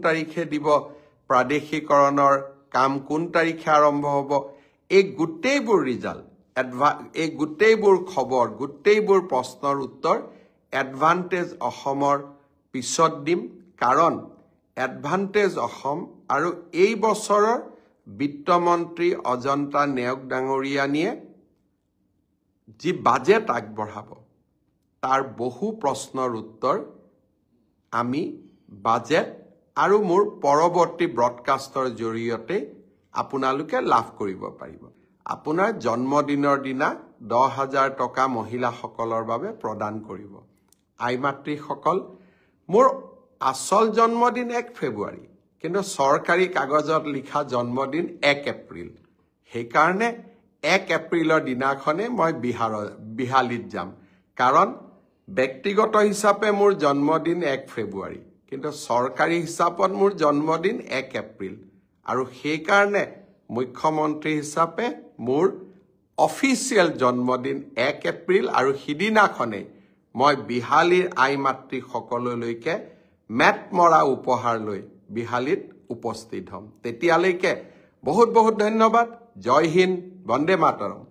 তাৰিখে দিব প্ৰাদেশিকৰণৰ কাম কোন তাৰিখে আৰম্ভ হ'ব এই গোটেইবোৰ ৰিজাল্ট এই গোটেইবোৰ খবৰ গোটেইবোৰ প্ৰশ্নৰ উত্তৰ এডভান্টেজ অসমৰ পিছত দিম কাৰণ এডভান্টেজ অসম আৰু এই বছৰৰ বিত্তমন্ত্ৰী অজন্তা নেওগ ডাঙৰীয়ানীয়ে যি বাজেট আগবঢ়াব তাৰ বহু প্ৰশ্নৰ উত্তৰ আমি বাজেট আৰু মোৰ পৰৱৰ্তী ব্ৰডকাষ্টৰ জৰিয়তে আপোনালোকে লাভ কৰিব পাৰিব আপোনাৰ জন্মদিনৰ দিনা 10,000 টকা মহিলাসকলৰ বাবে প্ৰদান কৰিব আই মাতৃসকল মোৰ আসল জন্মদিন 1 ফেব্ৰুৱাৰী কিন্তু চৰকাৰী কাগজত লিখা জন্মদিন 1 এপ্ৰিল সেইকাৰণে 1 এপ্ৰিলৰ দিনাখনে মই বিহালীত যাম কাৰণ ব্যক্তিগত হিচাপে মোৰ জন্মদিন 1 ফেব্ৰুৱাৰী কিন্তু চৰকাৰী হিচাপত মোৰ জন্মদিন 1 এপ্ৰিল আৰু সেইকাৰণে মুখ্যমন্ত্ৰী হিচাপে মোৰ অফিচিয়েল জন্মদিন 1 এপ্ৰিল আৰু সিদিনাখনে মই বিহালীৰ আই মাতৃ সকললৈকে মেট মৰা উপহাৰ লৈ বিহালীত উপস্থিত হ'ম তেতিয়ালৈকে বহুত বহুত ধন্যবাদ জয় হিন্দ বন্দে মাতৰম